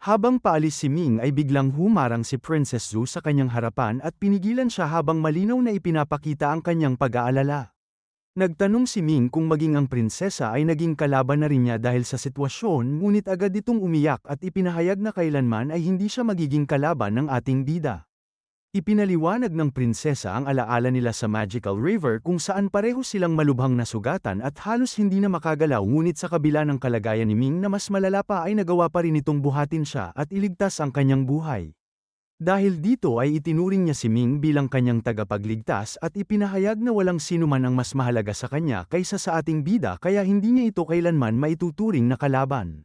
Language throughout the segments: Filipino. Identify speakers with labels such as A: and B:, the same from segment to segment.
A: Habang paalis si Ming ay biglang humarang si Princess Zhu sa kanyang harapan at pinigilan siya habang malinaw na ipinapakita ang kanyang pag-aalala. Nagtanong si Ming kung maging ang prinsesa ay naging kalaban na rin niya dahil sa sitwasyon, ngunit agad itong umiyak at ipinahayag na kailanman ay hindi siya magiging kalaban ng ating bida. Ipinaliwanag ng prinsesa ang alaala nila sa Magical River kung saan pareho silang malubhang nasugatan at halos hindi na makagalaw, ngunit sa kabila ng kalagayan ni Ming na mas malala pa ay nagawa pa rin itong buhatin siya at iligtas ang kanyang buhay. Dahil dito ay itinuring niya si Ming bilang kanyang tagapagligtas at ipinahayag na walang sinuman ang mas mahalaga sa kanya kaysa sa ating bida, kaya hindi niya ito kailanman maituturing na kalaban.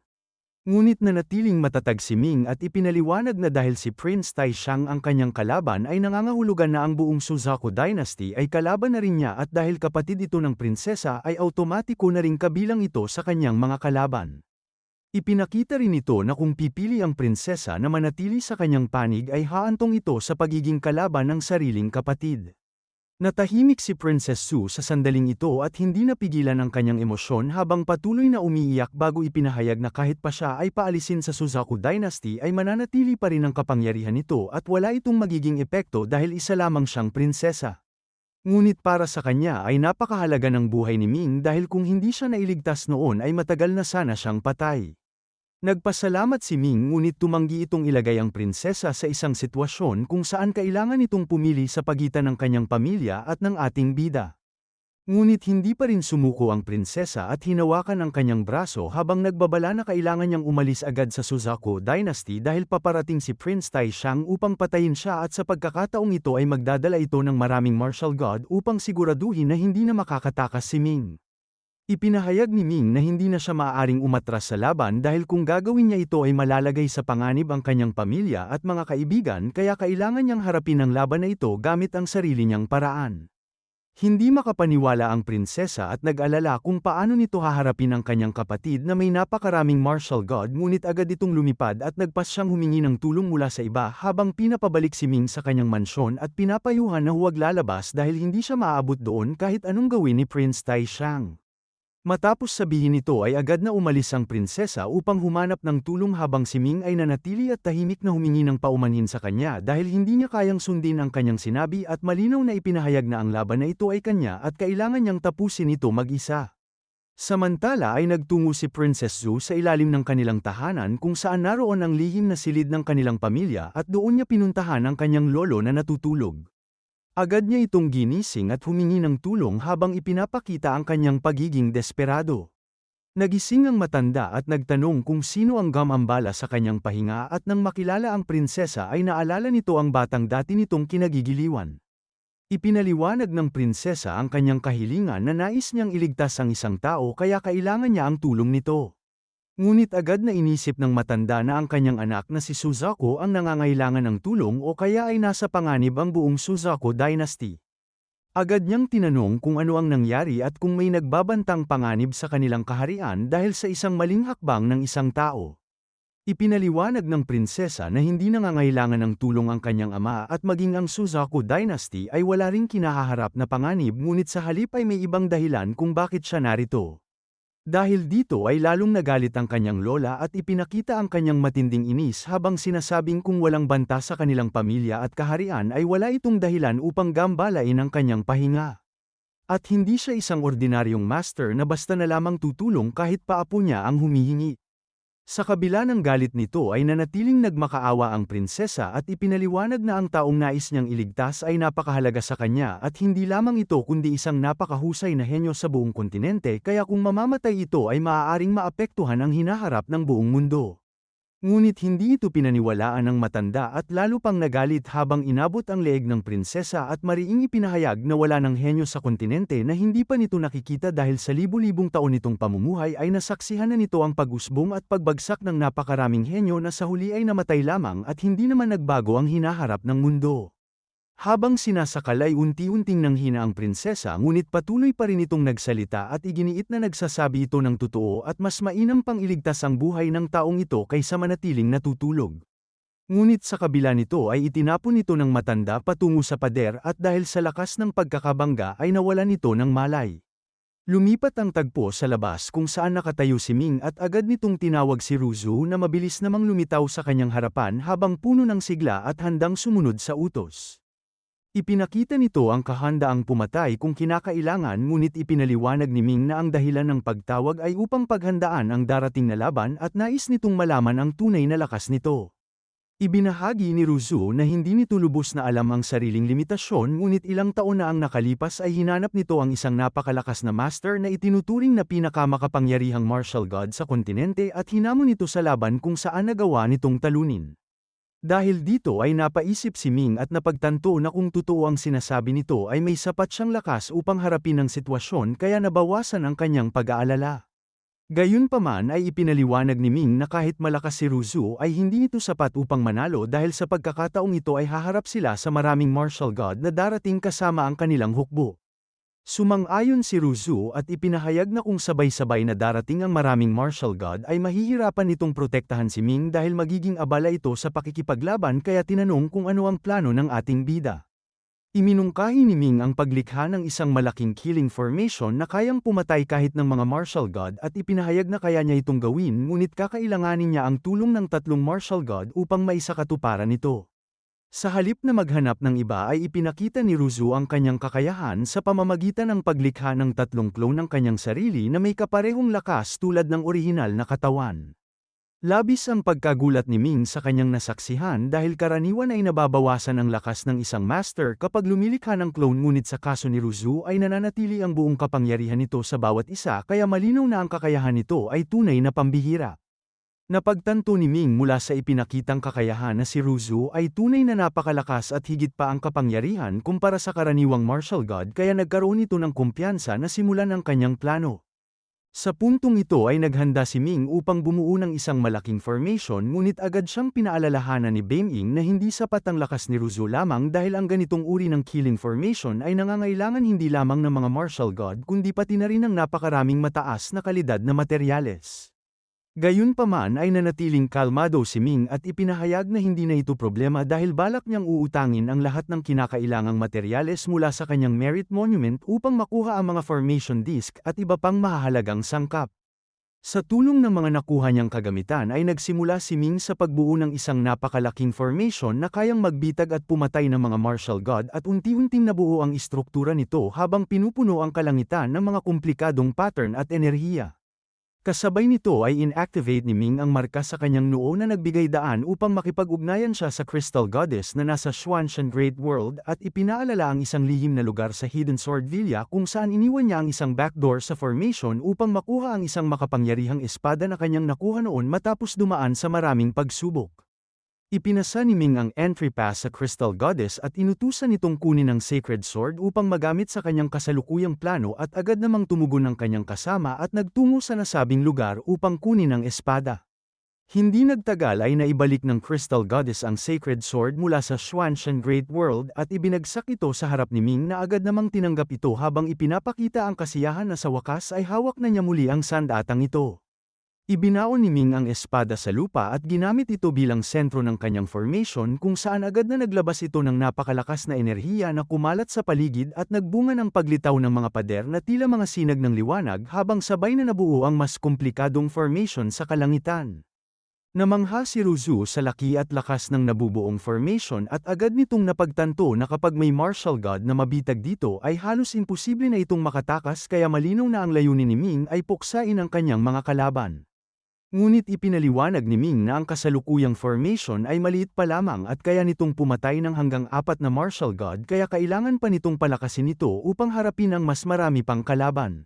A: Ngunit nanatiling matatag si Ming at ipinaliwanag na dahil si Prince Taishang ang kanyang kalaban ay nangangahulugan na ang buong Suzaku Dynasty ay kalaban na rin niya, at dahil kapatid ito ng prinsesa ay automatiko na ring kabilang ito sa kanyang mga kalaban. Ipinakita rin ito na kung pipili ang prinsesa na manatili sa kanyang panig ay haantong ito sa pagiging kalaban ng sariling kapatid. Natahimik si Princess Su sa sandaling ito at hindi napigilan ang kanyang emosyon habang patuloy na umiiyak bago ipinahayag na kahit pa siya ay paalisin sa Suzaku Dynasty ay mananatili pa rin ang kapangyarihan nito at wala itong magiging epekto dahil isa lamang siyang prinsesa. Ngunit para sa kanya ay napakahalaga ng buhay ni Ming dahil kung hindi siya nailigtas noon ay matagal na sana siyang patay. Nagpasalamat si Ming, ngunit tumanggi itong ilagay ang prinsesa sa isang sitwasyon kung saan kailangan itong pumili sa pagitan ng kanyang pamilya at ng ating bida. Ngunit hindi pa rin sumuko ang prinsesa at hinawakan ang kanyang braso habang nagbabala na kailangan niyang umalis agad sa Suzaku Dynasty dahil paparating si Prince Taishang upang patayin siya, at sa pagkakataong ito ay magdadala ito ng maraming martial god upang siguraduhin na hindi na makakatakas si Ming. Ipinahayag ni Ming na hindi na siya maaaring umatras sa laban dahil kung gagawin niya ito ay malalagay sa panganib ang kanyang pamilya at mga kaibigan, kaya kailangan niyang harapin ang laban na ito gamit ang sarili niyang paraan. Hindi makapaniwala ang prinsesa at nag-alala kung paano nito haharapin ang kanyang kapatid na may napakaraming martial god, ngunit agad itong lumipad at nagpas siyang humingi ng tulong mula sa iba habang pinapabalik si Ming sa kanyang mansyon at pinapayuhan na huwag lalabas dahil hindi siya maaabot doon kahit anong gawin ni Prince Taishang. Matapos sabihin nito ay agad na umalis ang prinsesa upang humanap ng tulong habang si Ming ay nanatili at tahimik na humingi ng paumanhin sa kanya dahil hindi niya kayang sundin ang kanyang sinabi at malinaw na ipinahayag na ang laban na ito ay kanya at kailangan niyang tapusin ito mag-isa. Samantala ay nagtungo si Princess Zhu sa ilalim ng kanilang tahanan kung saan naroon ang lihim na silid ng kanilang pamilya at doon niya pinuntahan ang kanyang lolo na natutulog. Agad niya itong ginising at humingi ng tulong habang ipinapakita ang kanyang pagiging desperado. Nagising ang matanda at nagtanong kung sino ang gumambala sa kanyang pahinga, at nang makilala ang prinsesa ay naalala nito ang batang dati nitong kinagigiliwan. Ipinaliwanag ng prinsesa ang kanyang kahilingan na nais niyang iligtas ang isang tao kaya kailangan niya ang tulong nito. Ngunit agad na inisip ng matanda na ang kanyang anak na si Suzaku ang nangangailangan ng tulong o kaya ay nasa panganib ang buong Suzaku Dynasty. Agad niyang tinanong kung ano ang nangyari at kung may nagbabantang panganib sa kanilang kaharian dahil sa isang maling hakbang ng isang tao. Ipinaliwanag ng prinsesa na hindi nangangailangan ng tulong ang kanyang ama at maging ang Suzaku Dynasty ay wala ring kinahaharap na panganib, ngunit sa halip ay may ibang dahilan kung bakit siya narito. Dahil dito ay lalong nagalit ang kanyang lola at ipinakita ang kanyang matinding inis habang sinasabing kung walang banta sa kanilang pamilya at kaharian ay wala itong dahilan upang gambalain ang kanyang pahinga. At hindi siya isang ordinaryong master na basta na lamang tutulong kahit paapo niya ang humihingi. Sa kabila ng galit nito ay nanatiling nagmakaawa ang prinsesa at ipinaliwanag na ang taong nais niyang iligtas ay napakahalaga sa kanya at hindi lamang ito kundi isang napakahusay na henyo sa buong kontinente, kaya kung mamamatay ito ay maaaring maapektuhan ang hinaharap ng buong mundo. Ngunit hindi ito pinaniwalaan ng matanda at lalo pang nagalit habang inabot ang leeg ng prinsesa at mariing ipinahayag na wala ng henyo sa kontinente na hindi pa nito nakikita dahil sa libu-libong taon nitong pamumuhay ay nasaksihan na nito ang pag-usbong at pagbagsak ng napakaraming henyo na sa huli ay namatay lamang at hindi naman nagbago ang hinaharap ng mundo. Habang sinasakal ay unti-unting nanghina ang prinsesa, ngunit patuloy pa rin itong nagsalita at iginiit na nagsasabi ito ng totoo at mas mainam pang iligtas ang buhay ng taong ito kaysa manatiling natutulog. Ngunit sa kabila nito ay itinapon ito ng matanda patungo sa pader at dahil sa lakas ng pagkakabangga ay nawalan ito ng malay. Lumipat ang tagpo sa labas kung saan nakatayo si Ming at agad nitong tinawag si Ruzu na mabilis namang lumitaw sa kanyang harapan habang puno ng sigla at handang sumunod sa utos. Ipinakita nito ang kahandaang pumatay kung kinakailangan ngunit ipinaliwanag ni Ming na ang dahilan ng pagtawag ay upang paghandaan ang darating na laban at nais nitong malaman ang tunay na lakas nito. Ibinahagi ni Ruzu na hindi nito lubos na alam ang sariling limitasyon ngunit ilang taon na ang nakalipas ay hinanap nito ang isang napakalakas na master na itinuturing na pinakamakapangyarihang martial god sa kontinente at hinamon nito sa laban kung saan nagawa nitong talunin. Dahil dito ay napaisip si Ming at napagtanto na kung totoo ang sinasabi nito ay may sapat siyang lakas upang harapin ang sitwasyon kaya nabawasan ang kanyang pag-aalala. Gayunpaman ay ipinaliwanag ni Ming na kahit malakas si Ruzu ay hindi ito sapat upang manalo dahil sa pagkakataong ito ay haharap sila sa maraming martial god na darating kasama ang kanilang hukbo. Sumang-ayon si Ruzu at ipinahayag na kung sabay-sabay na darating ang maraming martial god ay mahihirapan nitong protektahan si Ming dahil magiging abala ito sa pakikipaglaban kaya tinanong kung ano ang plano ng ating bida. Iminungkahi ni Ming ang paglikha ng isang malaking killing formation na kayang pumatay kahit ng mga martial god at ipinahayag na kaya niya itong gawin ngunit kakailanganin niya ang tulong ng 3 martial god upang maisakatuparan ito. Sa halip na maghanap ng iba ay ipinakita ni Ruzu ang kanyang kakayahan sa pamamagitan ng paglikha ng 3 clone ng kanyang sarili na may kaparehong lakas tulad ng orihinal na katawan. Labis ang pagkagulat ni Ming sa kanyang nasaksihan dahil karaniwan ay nababawasan ang lakas ng isang master kapag lumilikha ng clone ngunit sa kaso ni Ruzu ay nananatili ang buong kapangyarihan nito sa bawat isa kaya malinaw na ang kakayahan nito ay tunay na pambihira. Napagtanto ni Ming mula sa ipinakitang kakayahan na si Ruzu ay tunay na napakalakas at higit pa ang kapangyarihan kumpara sa karaniwang martial god kaya nagkaroon ito ng kumpiyansa na simulan ang kanyang plano. Sa puntong ito ay naghanda si Ming upang bumuo ng isang malaking formation ngunit agad siyang pinaalalahanan ni Beiming na hindi sapat ang lakas ni Ruzu lamang dahil ang ganitong uri ng killing formation ay nangangailangan hindi lamang ng mga martial god kundi pati na rin ng napakaraming mataas na kalidad na materyales. Gayunpaman ay nanatiling kalmado si Ming at ipinahayag na hindi na ito problema dahil balak niyang uutangin ang lahat ng kinakailangang materyales mula sa kanyang merit monument upang makuha ang mga formation disk at iba pang mahahalagang sangkap. Sa tulong ng mga nakuha niyang kagamitan ay nagsimula si Ming sa pagbuo ng isang napakalaking formation na kayang magbitag at pumatay ng mga martial god at unti-unting nabuo ang istruktura nito habang pinupuno ang kalangitan ng mga komplikadong pattern at enerhiya. Kasabay nito ay inactivate ni Ming ang marka sa kanyang noo na nagbigay daan upang makipag-ugnayan siya sa Crystal Goddess na nasa Xuanshan Great World at ipinaalala ang isang lihim na lugar sa Hidden Sword Villa kung saan iniwan niya ang isang backdoor sa formation upang makuha ang isang makapangyarihang espada na kanyang nakuha noon matapos dumaan sa maraming pagsubok. Ipinasa ni Ming ang entry pass sa Crystal Goddess at inutusan nitong kunin ang Sacred Sword upang magamit sa kanyang kasalukuyang plano at agad namang tumugon ang kanyang kasama at nagtungo sa nasabing lugar upang kunin ang espada. Hindi nagtagal ay naibalik ng Crystal Goddess ang Sacred Sword mula sa Xuanshan Great World at ibinagsak ito sa harap ni Ming na agad namang tinanggap ito habang ipinapakita ang kasiyahan na sa wakas ay hawak na niya muli ang sandatang ito. Ibinaon ni Ming ang espada sa lupa at ginamit ito bilang sentro ng kanyang formation kung saan agad na naglabas ito ng napakalakas na enerhiya na kumalat sa paligid at nagbunga ng paglitaw ng mga pader na tila mga sinag ng liwanag habang sabay na nabuo ang mas komplikadong formation sa kalangitan. Namangha si Ruzu sa laki at lakas ng nabubuong formation at agad nitong napagtanto na kapag may martial god na mabitag dito ay halos imposible na itong makatakas kaya malinaw na ang layunin ni Ming ay puksain ang kanyang mga kalaban. Ngunit ipinaliwanag ni Ming na ang kasalukuyang formation ay maliit pa lamang at kaya nitong pumatay ng hanggang 4 na martial god kaya kailangan pa nitong palakasin ito upang harapin ang mas marami pang kalaban.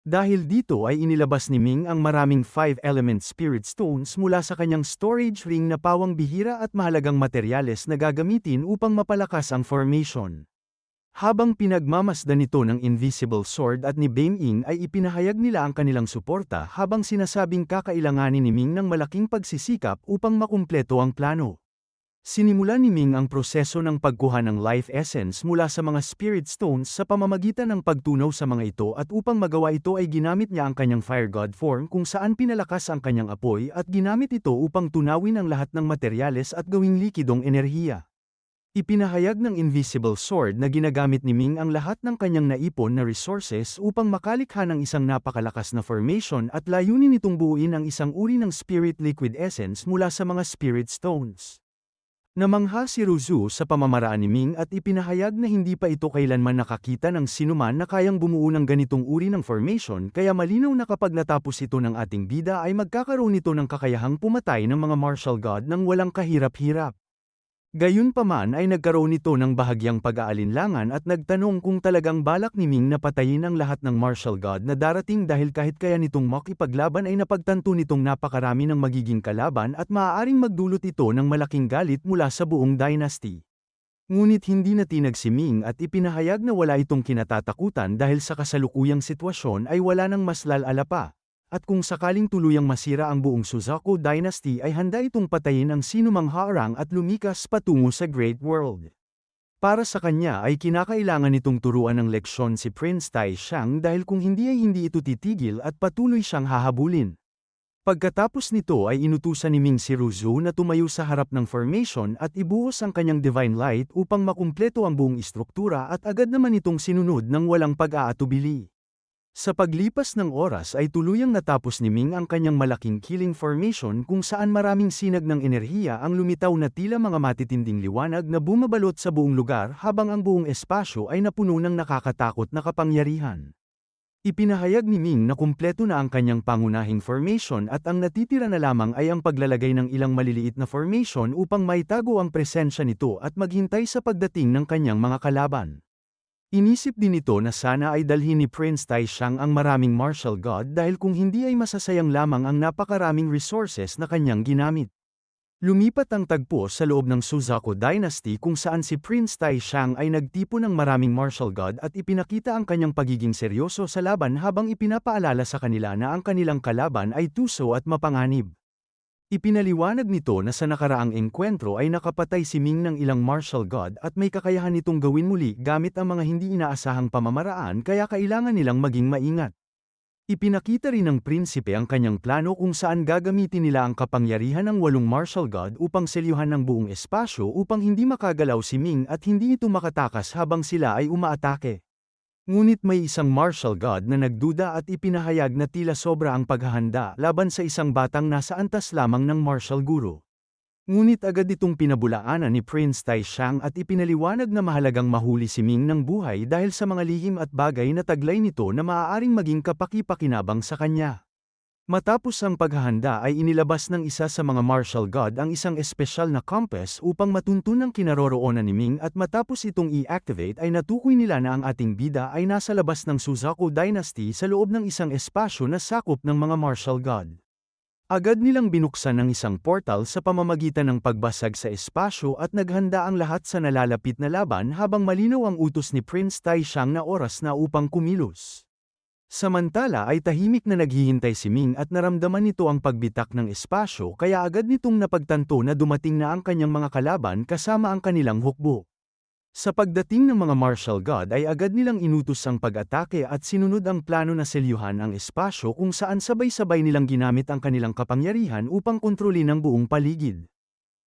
A: Dahil dito ay inilabas ni Ming ang maraming 5-element spirit stones mula sa kanyang storage ring na pawang bihira at mahalagang materyales na gagamitin upang mapalakas ang formation. Habang pinagmamasdan nito ng Invisible Sword at ni Beiming ay ipinahayag nila ang kanilang suporta habang sinasabing kakailanganin ni Ming ng malaking pagsisikap upang makumpleto ang plano. Sinimulan ni Ming ang proseso ng pagkuha ng life essence mula sa mga spirit stones sa pamamagitan ng pagtunaw sa mga ito at upang magawa ito ay ginamit niya ang kanyang fire god form kung saan pinalakas ang kanyang apoy at ginamit ito upang tunawin ang lahat ng materyales at gawing likidong enerhiya. Ipinahayag ng Invisible Sword na ginagamit ni Ming ang lahat ng kanyang naipon na resources upang makalikha ng isang napakalakas na formation at layunin nitong buuin ang isang uri ng Spirit Liquid Essence mula sa mga Spirit Stones. Namangha si Ruzu sa pamamaraan ni Ming at ipinahayag na hindi pa ito kailanman nakakita ng sinuman na kayang bumuo ng ganitong uri ng formation kaya malinaw na kapag natapos ito ng ating bida ay magkakaroon ito ng kakayahang pumatay ng mga martial god ng walang kahirap-hirap. Gayunpaman ay nagkaroon ito ng bahagyang pag-aalinlangan at nagtanong kung talagang balak ni Ming na patayin ang lahat ng martial god na darating dahil kahit kaya nitong makipaglaban ay napagtanto nitong napakarami ng magiging kalaban at maaaring magdulot ito ng malaking galit mula sa buong dynasty. Ngunit hindi natinag si Ming at ipinahayag na wala itong kinatatakutan dahil sa kasalukuyang sitwasyon ay wala nang mas lalala pa. At kung sakaling tuluyang masira ang buong Suzaku Dynasty ay handa itong patayin ang sinumang haarang at lumikas patungo sa Great World. Para sa kanya ay kinakailangan nitong turuan ng leksyon si Prince Tai Xiang dahil kung hindi ay hindi ito titigil at patuloy siyang hahabulin. Pagkatapos nito ay inutusan ni Ming si Ruzu na tumayo sa harap ng formation at ibuhos ang kanyang Divine Light upang makumpleto ang buong istruktura at agad naman itong sinunod ng walang pag-aatubili. Sa paglipas ng oras ay tuluyang natapos ni Ming ang kanyang malaking killing formation kung saan maraming sinag ng enerhiya ang lumitaw na tila mga matitinding liwanag na bumabalot sa buong lugar habang ang buong espasyo ay napuno ng nakakatakot na kapangyarihan. Ipinahayag ni Ming na kumpleto na ang kanyang pangunahing formation at ang natitira na lamang ay ang paglalagay ng ilang maliliit na formation upang maitago ang presensya nito at maghintay sa pagdating ng kanyang mga kalaban. Inisip din ito na sana ay dalhin ni Prince Tai Xiang ang maraming martial god dahil kung hindi ay masasayang lamang ang napakaraming resources na kanyang ginamit. Lumipat ang tagpo sa loob ng Suzaku Dynasty kung saan si Prince Tai Xiang ay nagtipon ng maraming martial god at ipinakita ang kanyang pagiging seryoso sa laban habang ipinapaalala sa kanila na ang kanilang kalaban ay tuso at mapanganib. Ipinaliwanag nito na sa nakaraang engkwentro ay nakapatay si Ming ng ilang martial god at may kakayahan nitong gawin muli gamit ang mga hindi inaasahang pamamaraan kaya kailangan nilang maging maingat. Ipinakita rin ng prinsipe ang kanyang plano kung saan gagamitin nila ang kapangyarihan ng 8 martial god upang selyuhan ng buong espasyo upang hindi makagalaw si Ming at hindi ito makatakas habang sila ay umaatake. Ngunit may isang martial god na nagduda at ipinahayag na tila sobra ang paghahanda laban sa isang batang nasa antas lamang ng martial guru. Ngunit agad itong pinabulaanan ni Prince Tai Xiang at ipinaliwanag na mahalagang mahuli si Ming ng buhay dahil sa mga lihim at bagay na taglay nito na maaaring maging kapaki-pakinabang sa kanya. Matapos ang paghahanda ay inilabas ng isa sa mga martial god ang isang espesyal na compass upang matunton ang kinaroroonan ni Ming at matapos itong i-activate ay natukoy nila na ang ating bida ay nasa labas ng Suzaku Dynasty sa loob ng isang espasyo na sakop ng mga martial god. Agad nilang binuksan ang isang portal sa pamamagitan ng pagbasag sa espasyo at naghanda ang lahat sa nalalapit na laban habang malinaw ang utos ni Prince Tai Xiang na oras na upang kumilos. Samantala ay tahimik na naghihintay si Ming at naramdaman nito ang pagbitak ng espasyo kaya agad nitong napagtanto na dumating na ang kanyang mga kalaban kasama ang kanilang hukbo. Sa pagdating ng mga martial god ay agad nilang inutos ang pag-atake at sinunod ang plano na selyuhan ang espasyo kung saan sabay-sabay nilang ginamit ang kanilang kapangyarihan upang kontrolin ang buong paligid.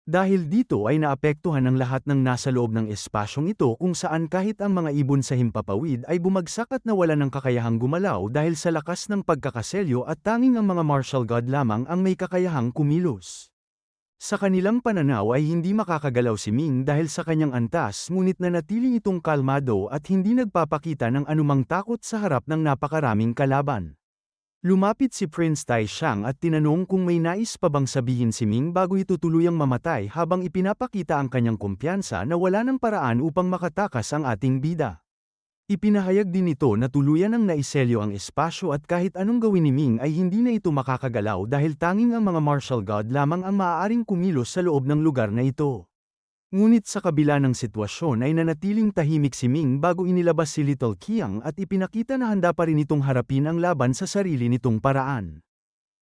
A: Dahil dito ay naapektuhan ang lahat ng nasa loob ng espasyong ito kung saan kahit ang mga ibon sa himpapawid ay bumagsak at nawala ng kakayahang gumalaw dahil sa lakas ng pagkakaselyo at tanging ang mga martial god lamang ang may kakayahang kumilos. Sa kanilang pananaw ay hindi makakagalaw si Ming dahil sa kanyang antas ngunit nanatiling itong kalmado at hindi nagpapakita ng anumang takot sa harap ng napakaraming kalaban. Lumapit si Prince Tai Xiang at tinanong kung may nais pa bang sabihin si Ming bago ito tuluyang mamatay habang ipinapakita ang kanyang kumpiyansa na wala ng paraan upang makatakas ang ating bida. Ipinahayag din nito na tuluyan ang naiselyo ang espasyo at kahit anong gawin ni Ming ay hindi na ito makakagalaw dahil tanging ang mga martial god lamang ang maaaring kumilos sa loob ng lugar na ito. Ngunit sa kabila ng sitwasyon ay nanatiling tahimik si Ming bago inilabas si Little Qiang at ipinakita na handa pa rin itong harapin ang laban sa sarili nitong paraan.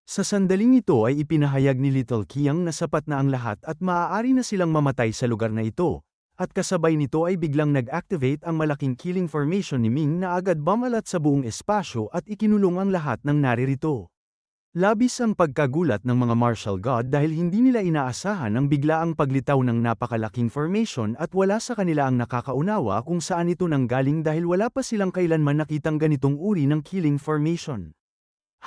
A: Sa sandaling ito ay ipinahayag ni Little Qiang na sapat na ang lahat at maaari na silang mamatay sa lugar na ito, at kasabay nito ay biglang nag-activate ang malaking killing formation ni Ming na agad bumalat sa buong espasyo at ikinulong ang lahat ng naririto. Labis ang pagkagulat ng mga martial god dahil hindi nila inaasahan ang biglaang paglitaw ng napakalaking formation at wala sa kanila ang nakakaunawa kung saan ito nanggaling dahil wala pa silang kailanman nakitang ganitong uri ng killing formation.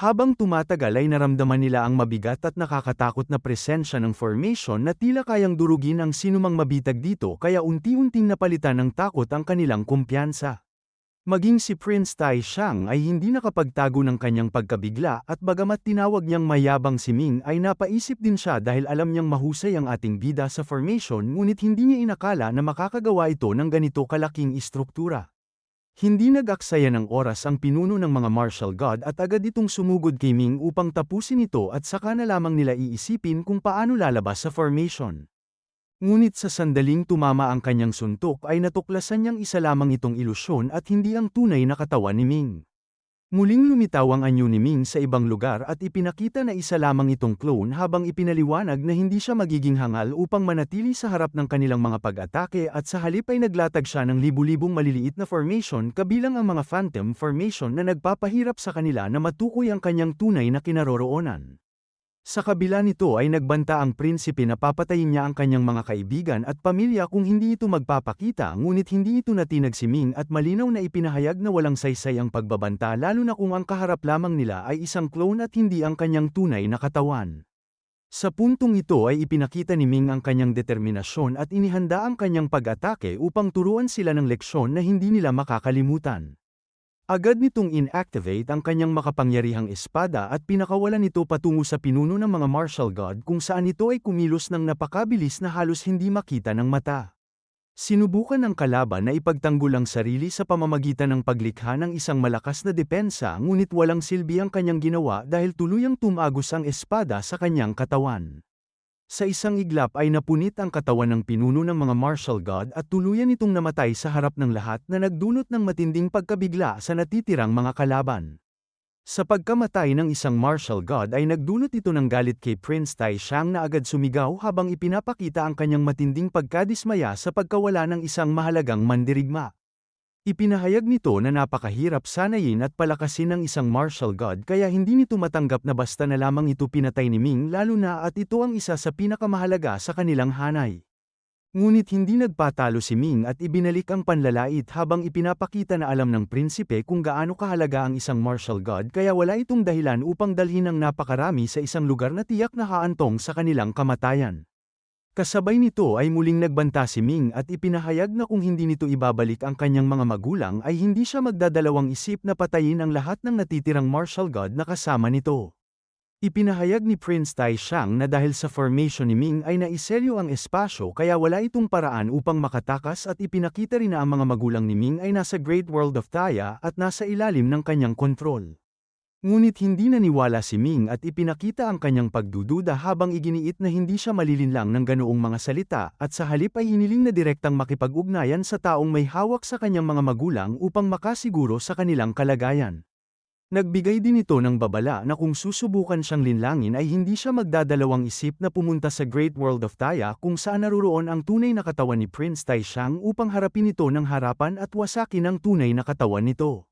A: Habang tumatagal ay naramdaman nila ang mabigat at nakakatakot na presensya ng formation na tila kayang durugin ang sinumang mabitag dito kaya unti-unting napalitan ng takot ang kanilang kumpiyansa. Maging si Prince Tai Xiang ay hindi nakapagtago ng kanyang pagkabigla at bagamat tinawag niyang mayabang si Ming ay napaisip din siya dahil alam niyang mahusay ang ating bida sa formation ngunit hindi niya inakala na makakagawa ito ng ganito kalaking istruktura. Hindi nag-aksaya ng oras ang pinuno ng mga martial god at agad itong sumugod kay Ming upang tapusin ito at saka na lamang nila iisipin kung paano lalabas sa formation. Ngunit sa sandaling tumama ang kanyang suntok ay natuklasan niyang isa lamang itong ilusyon at hindi ang tunay na katawan ni Ming. Muling lumitaw ang anyo ni Ming sa ibang lugar at ipinakita na isa lamang itong clone habang ipinaliwanag na hindi siya magiging hangal upang manatili sa harap ng kanilang mga pag-atake at sa halip ay naglatag siya ng libu-libong maliliit na formation kabilang ang mga phantom formation na nagpapahirap sa kanila na matukoy ang kanyang tunay na kinaroroonan. Sa kabila nito ay nagbanta ang prinsipe na papatayin niya ang kanyang mga kaibigan at pamilya kung hindi ito magpapakita ngunit hindi ito natinag si Ming at malinaw na ipinahayag na walang saysay ang pagbabanta lalo na kung ang kaharap lamang nila ay isang clone at hindi ang kanyang tunay na katawan. Sa puntong ito ay ipinakita ni Ming ang kanyang determinasyon at inihanda ang kanyang pag-atake upang turuan sila ng leksyon na hindi nila makakalimutan. Agad nitong inactivate ang kanyang makapangyarihang espada at pinakawalan ito patungo sa pinuno ng mga martial god kung saan ito ay kumilos ng napakabilis na halos hindi makita ng mata. Sinubukan ng kalaban na ipagtanggol ang sarili sa pamamagitan ng paglikha ng isang malakas na depensa ngunit walang silbi ang kanyang ginawa dahil tuluyang tumagos ang espada sa kanyang katawan. Sa isang iglap ay napunit ang katawan ng pinuno ng mga martial god at tuluyan itong namatay sa harap ng lahat na nagdulot ng matinding pagkabigla sa natitirang mga kalaban. Sa pagkamatay ng isang martial god ay nagdulot ito ng galit kay Prince Tai Xiang na agad sumigaw habang ipinapakita ang kanyang matinding pagkadismaya sa pagkawala ng isang mahalagang mandirigma. Ipinahayag nito na napakahirap sanayin at palakasin ng isang martial god kaya hindi nito matanggap na basta na lamang ito pinatay ni Ming lalo na at ito ang isa sa pinakamahalaga sa kanilang hanay. Ngunit hindi nagpatalo si Ming at ibinalik ang panlalait habang ipinapakita na alam ng prinsipe kung gaano kahalaga ang isang martial god kaya wala itong dahilan upang dalhin ng napakarami sa isang lugar na tiyak na haantong sa kanilang kamatayan. Kasabay nito ay muling nagbanta si Ming at ipinahayag na kung hindi nito ibabalik ang kanyang mga magulang ay hindi siya magdadalawang isip na patayin ang lahat ng natitirang martial god na kasama nito. Ipinahayag ni Prince Tai Xiang na dahil sa formation ni Ming ay naiselyo ang espasyo kaya wala itong paraan upang makatakas at ipinakita rin na ang mga magulang ni Ming ay nasa Great World of Taya at nasa ilalim ng kanyang kontrol. Ngunit hindi naniwala si Ming at ipinakita ang kanyang pagdududa habang iginiit na hindi siya malilinlang ng ganoong mga salita at sa halip ay hiniling na direktang makipag-ugnayan sa taong may hawak sa kanyang mga magulang upang makasiguro sa kanilang kalagayan. Nagbigay din ito ng babala na kung susubukan siyang linlangin ay hindi siya magdadalawang isip na pumunta sa Great World of Taya kung saan naruroon ang tunay na katawan ni Prince Tai Xiang upang harapin ito ng harapan at wasakin ang tunay na katawan nito.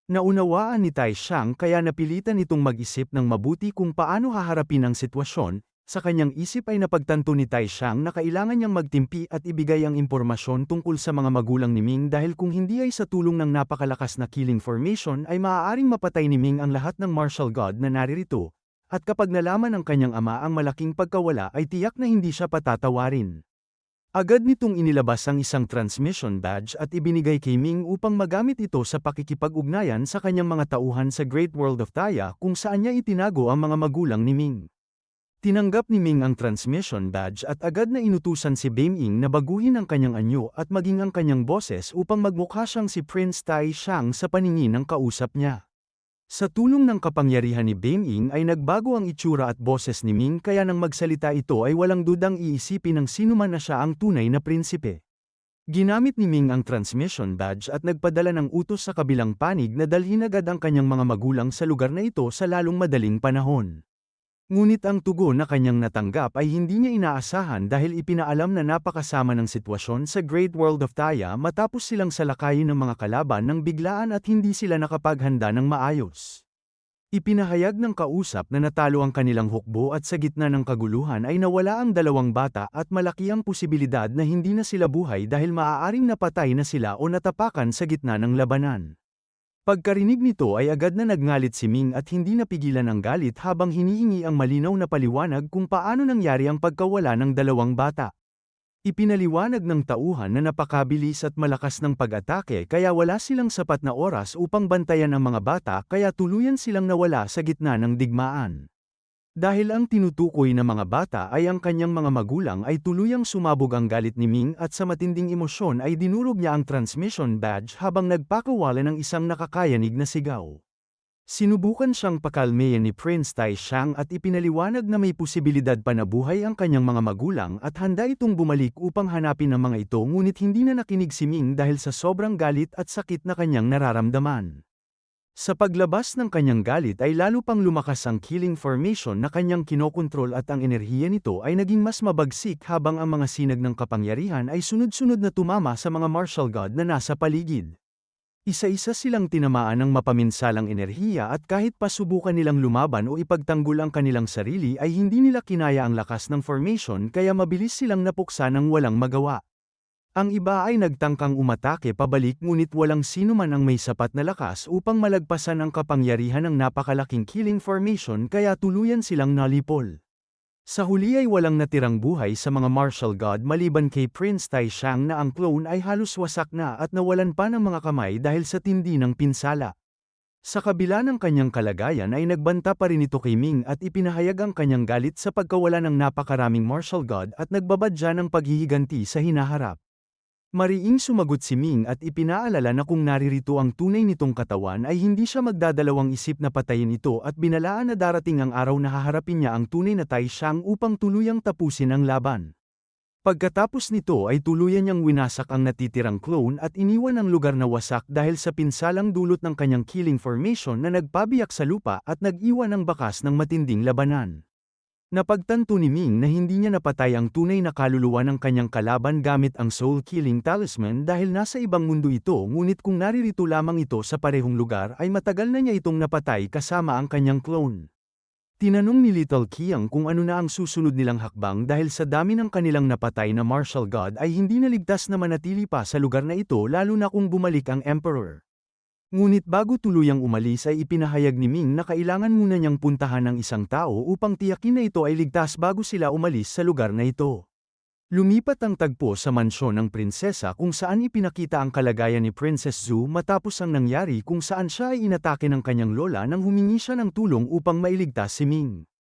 A: Naunawaan ni Tai Xiang kaya napilitan itong mag-isip ng mabuti kung paano haharapin ang sitwasyon, sa kanyang isip ay napagtanto ni Tai Xiang na kailangan niyang magtimpi at ibigay ang impormasyon tungkol sa mga magulang ni Ming dahil kung hindi ay sa tulong ng napakalakas na killing formation ay maaaring mapatay ni Ming ang lahat ng martial god na naririto, at kapag nalaman ng kanyang ama ang malaking pagkawala ay tiyak na hindi siya patatawarin. Agad nitong inilabas ang isang transmission badge at ibinigay kay Ming upang magamit ito sa pakikipag-ugnayan sa kanyang mga tauhan sa Great World of Taya kung saan niya itinago ang mga magulang ni Ming. Tinanggap ni Ming ang transmission badge at agad na inutusan si Beiming na baguhin ang kanyang anyo at maging ang kanyang boses upang magmukha siyang si Prince Tai Xiang sa paningin ng kausap niya. Sa tulong ng kapangyarihan ni Beiming ay nagbago ang itsura at boses ni Ming kaya nang magsalita ito ay walang dudang iisipin ng sino man na siya ang tunay na prinsipe. Ginamit ni Ming ang transmission badge at nagpadala ng utos sa kabilang panig na dalhin agad ang kanyang mga magulang sa lugar na ito sa lalong madaling panahon. Ngunit ang tugon na kanyang natanggap ay hindi niya inaasahan dahil ipinaalam na napakasama ng sitwasyon sa Great World of Taya matapos silang salakayin ng mga kalaban ng biglaan at hindi sila nakapaghanda ng maayos. Ipinahayag ng kausap na natalo ang kanilang hukbo at sa gitna ng kaguluhan ay nawala ang dalawang bata at malaki ang posibilidad na hindi na sila buhay dahil maaaring napatay na sila o natapakan sa gitna ng labanan. Pagkarinig nito ay agad na nagngalit si Ming at hindi napigilan ang galit habang hinihingi ang malinaw na paliwanag kung paano nangyari ang pagkawala ng dalawang bata. Ipinaliwanag ng tauhan na napakabilis at malakas ng pag-atake kaya wala silang sapat na oras upang bantayan ang mga bata kaya tuluyan silang nawala sa gitna ng digmaan. Dahil ang tinutukoy na mga bata ay ang kanyang mga magulang ay tuluyang sumabog ang galit ni Ming at sa matinding emosyon ay dinurog niya ang transmission badge habang nagpakawala ng isang nakakayanig na sigaw. Sinubukan siyang pakalmayan ni Prince Taishang at ipinaliwanag na may posibilidad pa na buhay ang kanyang mga magulang at handa itong bumalik upang hanapin ang mga ito ngunit hindi na nakinig si Ming dahil sa sobrang galit at sakit na kanyang nararamdaman. Sa paglabas ng kanyang galit ay lalo pang lumakas ang killing formation na kanyang kinokontrol at ang enerhiya nito ay naging mas mabagsik habang ang mga sinag ng kapangyarihan ay sunod-sunod na tumama sa mga martial god na nasa paligid. Isa-isa silang tinamaan ng mapaminsalang enerhiya at kahit pa subukan nilang lumaban o ipagtanggol ang kanilang sarili ay hindi nila kinaya ang lakas ng formation kaya mabilis silang napuksa ng walang magawa. Ang iba ay nagtangkang umatake pabalik ngunit walang sino man ang may sapat na lakas upang malagpasan ang kapangyarihan ng napakalaking killing formation kaya tuluyan silang nalipol. Sa huli ay walang natirang buhay sa mga martial god maliban kay Prince Taishang na ang clone ay halos wasak na at nawalan pa ng mga kamay dahil sa tindi ng pinsala. Sa kabila ng kanyang kalagayan ay nagbanta pa rin ito kay Ming at ipinahayag ang kanyang galit sa pagkawala ng napakaraming martial god at nagbabadya ng paghihiganti sa hinaharap. Mariing sumagot si Ming at ipinaalala na kung naririto ang tunay nitong katawan ay hindi siya magdadalawang isip na patayin ito at binalaan na darating ang araw na haharapin niya ang tunay na Taishang upang tuluyang tapusin ang laban. Pagkatapos nito ay tuluyan niyang winasak ang natitirang clone at iniwan ang lugar na wasak dahil sa pinsalang dulot ng kanyang killing formation na nagpabiyak sa lupa at nag-iwan ng bakas ng matinding labanan. Napagtanto ni Ming na hindi niya napatay ang tunay na kaluluwa ng kanyang kalaban gamit ang soul-killing talisman dahil nasa ibang mundo ito ngunit kung naririto lamang ito sa parehong lugar ay matagal na niya itong napatay kasama ang kanyang clone. Tinanong ni Little Qiang kung ano na ang susunod nilang hakbang dahil sa dami ng kanilang napatay na martial god ay hindi naligtas na manatili pa sa lugar na ito lalo na kung bumalik ang Emperor. Ngunit bago tuluyang umalis ay ipinahayag ni Ming na kailangan muna niyang puntahan ng isang tao upang tiyakin na ito ay ligtas bago sila umalis sa lugar na ito. Lumipat ang tagpo sa mansyon ng prinsesa kung saan ipinakita ang kalagayan ni Princess Zhu matapos ang nangyari kung saan siya ay inatake ng kanyang lola nang humingi siya ng tulong upang mailigtas si Ming.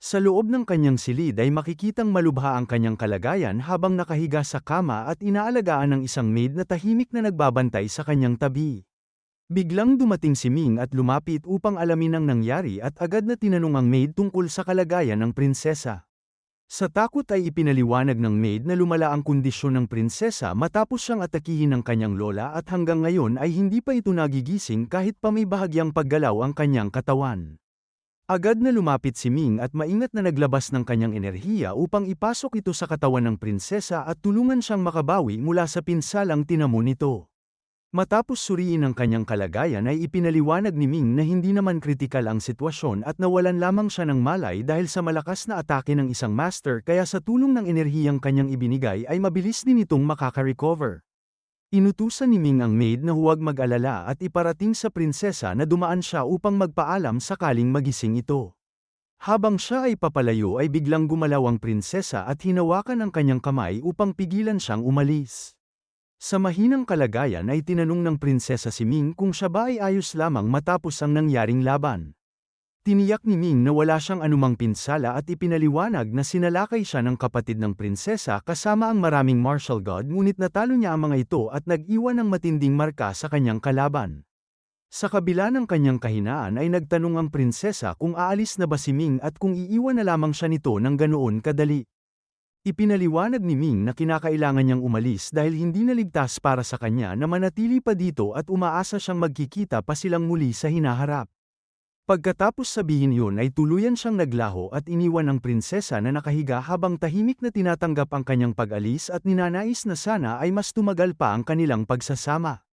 A: Sa loob ng kanyang silid ay makikitang malubha ang kanyang kalagayan habang nakahiga sa kama at inaalagaan ng isang maid na tahimik na nagbabantay sa kanyang tabi. Biglang dumating si Ming at lumapit upang alamin ang nangyari at agad na tinanong ang maid tungkol sa kalagayan ng prinsesa. Sa takot ay ipinaliwanag ng maid na lumala ang kondisyon ng prinsesa matapos siyang atakihin ng kanyang lola at hanggang ngayon ay hindi pa ito nagigising kahit pa may bahagyang paggalaw ang kanyang katawan. Agad na lumapit si Ming at maingat na naglabas ng kanyang enerhiya upang ipasok ito sa katawan ng prinsesa at tulungan siyang makabawi mula sa pinsalang tinamo nito. Matapos suriin ang kanyang kalagayan ay ipinaliwanag ni Ming na hindi naman kritikal ang sitwasyon at nawalan lamang siya ng malay dahil sa malakas na atake ng isang master kaya sa tulong ng enerhiyang kanyang ibinigay ay mabilis din itong makaka-recover. Inutusan ni Ming ang maid na huwag mag-alala at iparating sa prinsesa na dumaan siya upang magpaalam sakaling magising ito. Habang siya ay papalayo ay biglang gumalaw ang prinsesa at hinawakan ang kanyang kamay upang pigilan siyang umalis. Sa mahinang kalagayan ay tinanong ng prinsesa si Ming kung siya ba ay ayos lamang matapos ang nangyaring laban. Tiniyak ni Ming na wala siyang anumang pinsala at ipinaliwanag na sinalakay siya ng kapatid ng prinsesa kasama ang maraming martial god ngunit natalo niya ang mga ito at nag-iwan ng matinding marka sa kanyang kalaban. Sa kabila ng kanyang kahinaan ay nagtanong ang prinsesa kung aalis na ba si Ming at kung iiwan na lamang siya nito ng ganoon kadali. Ipinaliwanag ni Ming na kinakailangan niyang umalis dahil hindi naligtas para sa kanya na manatili pa dito at umaasa siyang magkikita pa silang muli sa hinaharap. Pagkatapos sabihin yun ay tuluyan siyang naglaho at iniwan ang prinsesa na nakahiga habang tahimik na tinatanggap ang kanyang pag-alis at ninanais na sana ay mas tumagal pa ang kanilang pagsasama.